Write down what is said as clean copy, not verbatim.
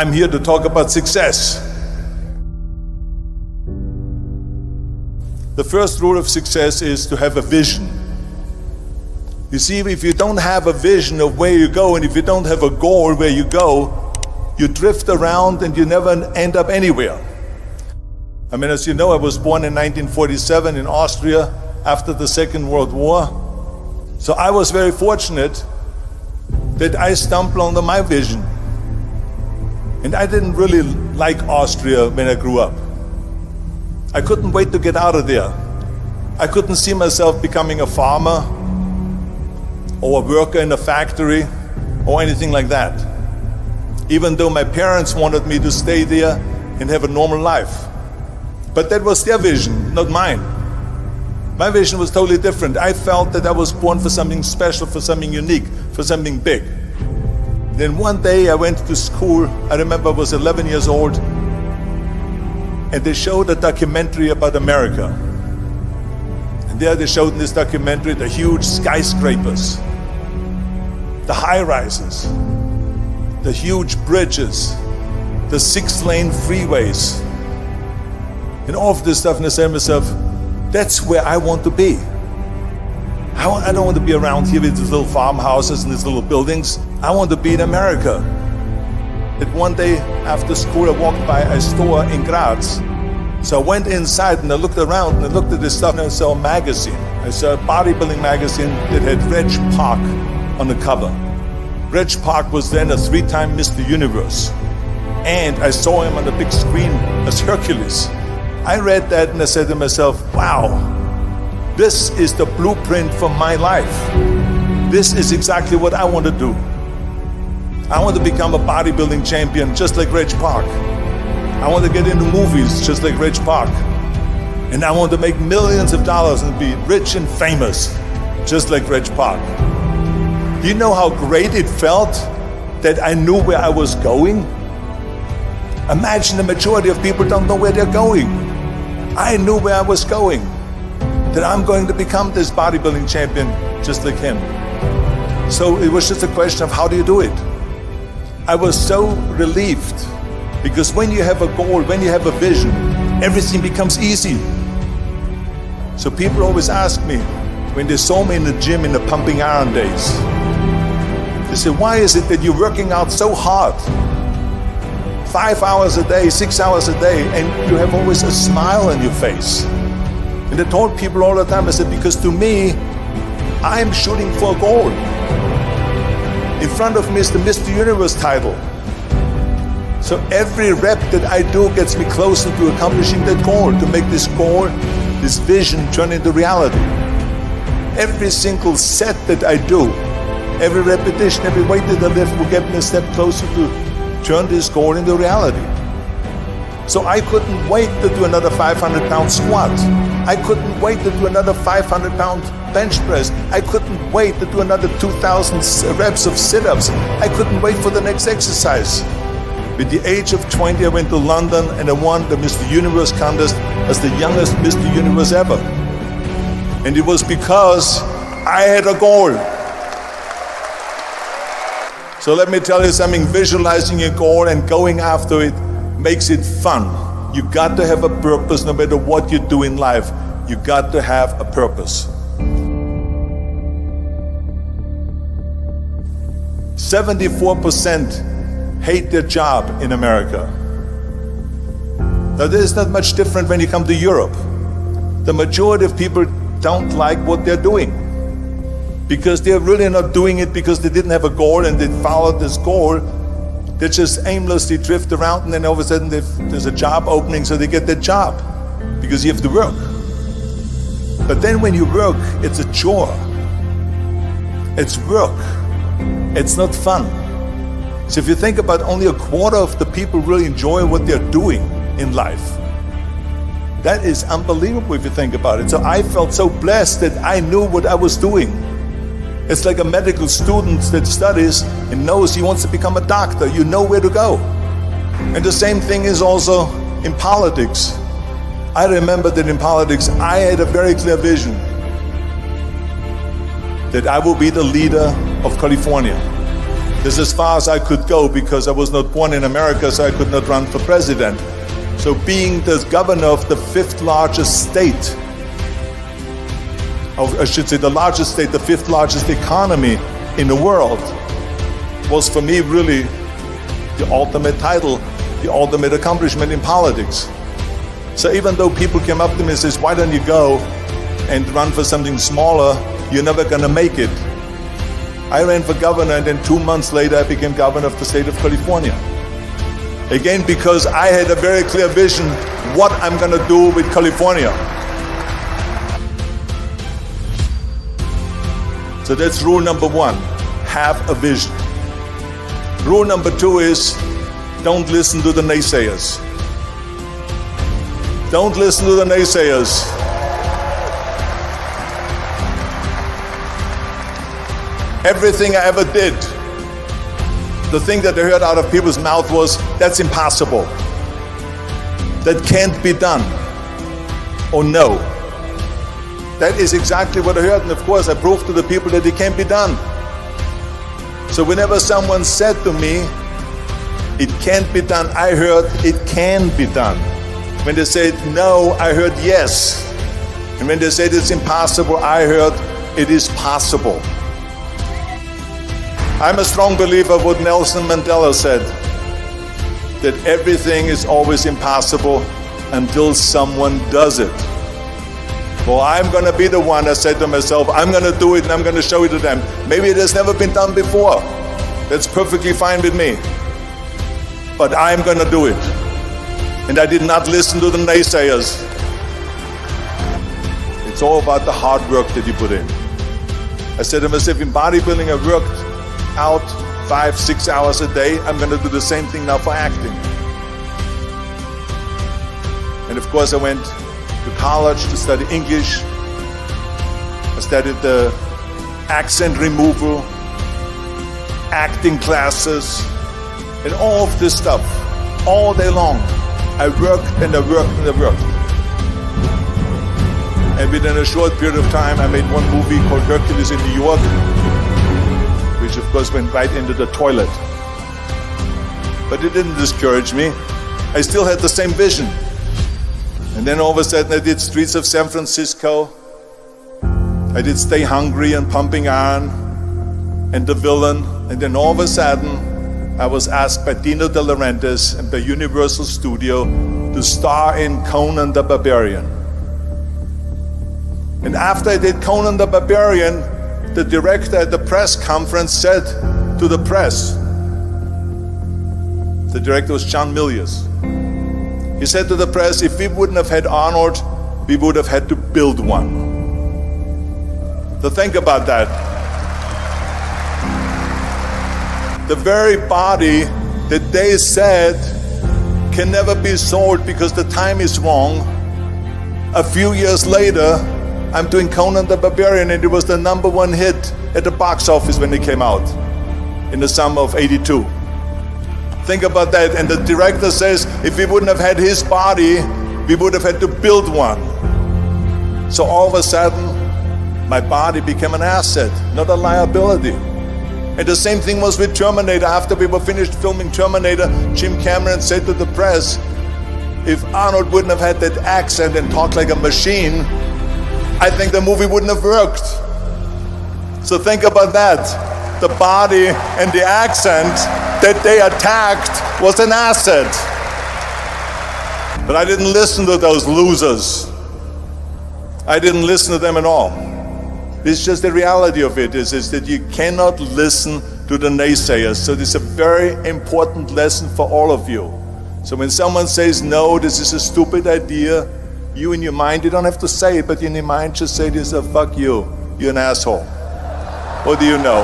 I'm here to talk about success. The first rule of success is to have a vision. You see, if you don't have a vision of where you go, and if you don't have a goal where you go, you drift around and you never end up anywhere. I mean, as you know, I was born in 1947 in Austria after the Second World War. So I was very fortunate that I stumbled onto my vision. And I didn't really like Austria when I grew up. I couldn't wait to get out of there. I couldn't see myself becoming a farmer or a worker in a factory or anything like that. Even though my parents wanted me to stay there and have a normal life. But that was their vision, not mine. My vision was totally different. I felt that I was born for something special, for something unique, for something big. Then one day I went to school. I remember I was 11 years old, and they showed a documentary about America. And there they showed in this documentary the huge skyscrapers, the high-rises, the huge bridges, the 6-lane freeways, and all of this stuff. And I said to myself, that's where I want to be. I don't want to be around here with these little farmhouses and these little buildings. I want to be in America. And one day after school, I walked by a store in Graz. So I went inside and I looked around and I looked at this stuff, and I saw a magazine. I saw a bodybuilding magazine that had Reg Park on the cover. Reg Park was then a 3-time Mr. Universe. And I saw him on the big screen as Hercules. I read that and I said to myself, wow, this is the blueprint for my life. This is exactly what I want to do. I want to become a bodybuilding champion just like Reg Park. I want to get into movies just like Reg Park. And I want to make millions of dollars and be rich and famous just like Reg Park. Do you know how great it felt that I knew where I was going? Imagine the majority of people don't know where they're going. I knew where I was going. That I'm going to become this bodybuilding champion just like him. So it was just a question of how do you do it? I was so relieved, because when you have a goal, when you have a vision, everything becomes easy. So people always ask me, when they saw me in the gym in the pumping iron days, they say, why is it that you're working out so hard? 5 hours a day, 6 hours a day, and you have always a smile on your face. And I told people all the time, I said, because to me, I'm shooting for a goal. In front of me is the Mr. Universe title. So every rep that I do gets me closer to accomplishing that goal, to make this goal, this vision turn into reality. Every single set that I do, every repetition, every weight that I lift will get me a step closer to turn this goal into reality. So I couldn't wait to do another 500-pound squat. I couldn't wait to do another 500-pound bench press. I couldn't wait to do another 2,000 reps of sit-ups. I couldn't wait for the next exercise. At the age of 20, I went to London and I won the Mr. Universe contest as the youngest Mr. Universe ever. And it was because I had a goal. So let me tell you something, visualizing a goal and going after it makes it fun. You got to have a purpose no matter what you do in life. You got to have a purpose. 74% hate their job in America. Now there's not much different when you come to Europe. The majority of people don't like what they're doing because they're really not doing it because they didn't have a goal and they followed this goal. They just aimlessly drift around, and then all of a sudden there's a job opening, so they get that job because you have to work. But then when you work, it's a chore. It's work. It's not fun. So if you think about, only a quarter of the people really enjoy what they're doing in life. That is unbelievable if you think about it. So I felt so blessed that I knew what I was doing. It's like a medical student that studies and knows he wants to become a doctor. You know where to go. And the same thing is also in politics. I remember that in politics, I had a very clear vision that I will be the leader of California. This is as far as I could go because I was not born in America, so I could not run for president. So being the governor of the fifth largest state, I should say the largest state, the fifth largest economy in the world, was for me really the ultimate title, the ultimate accomplishment in politics. So even though people came up to me and says, why don't you go and run for something smaller, you're never gonna make it. I ran for governor, and then 2 months later I became governor of the state of California. Again, because I had a very clear vision what I'm gonna do with California. So that's rule number one, have a vision. Rule number two is, don't listen to the naysayers. Don't listen to the naysayers. Everything I ever did, the thing that I heard out of people's mouth was, that's impossible. That can't be done. Or no. That is exactly what I heard, and of course I proved to the people that it can't be done. So whenever someone said to me, it can't be done, I heard, it can be done. When they said no, I heard yes. And when they said it's impossible, I heard it is possible. I'm a strong believer of what Nelson Mandela said, that everything is always impossible until someone does it. Well, I'm gonna be the one, I said to myself, I'm gonna do it and I'm gonna show it to them. Maybe it has never been done before. That's perfectly fine with me. But I'm gonna do it. And I did not listen to the naysayers. It's all about the hard work that you put in. I said to myself, in bodybuilding I worked out 5-6 hours a day. I'm going to do the same thing now for acting. And of course I went to college to study English. I studied the accent removal, acting classes, and all of this stuff all day long. I worked and I worked and I worked. And within a short period of time I made one movie called Hercules in New York, which of course went right into the toilet. But it didn't discourage me. I still had the same vision. And then all of a sudden I did Streets of San Francisco. I did Stay Hungry and Pumping Iron and The Villain. And then all of a sudden I was asked by Dino De Laurentiis and by Universal Studio to star in Conan the Barbarian. And after I did Conan the Barbarian, the director at the press conference said to the press, the director was John Milius, he said to the press, if we wouldn't have had Arnold, we would have had to build one. So think about that. The very body that they said can never be sold because the time is wrong. A few years later, I'm doing Conan the Barbarian, and it was the #1 hit at the box office when it came out in the summer of '82. Think about that. And the director says, if we wouldn't have had his body, we would have had to build one. So all of a sudden, my body became an asset, not a liability. And the same thing was with Terminator. After we were finished filming Terminator, Jim Cameron said to the press, if Arnold wouldn't have had that accent and talked like a machine, I think the movie wouldn't have worked. So think about that. The body and the accent that they attacked was an asset. But I didn't listen to those losers. I didn't listen to them at all. It's just the reality of it is that you cannot listen to the naysayers. So this is a very important lesson for all of you. So when someone says, no, this is a stupid idea, you in your mind, you don't have to say it, but in your mind just say to yourself, fuck you, you're an asshole. What do you know?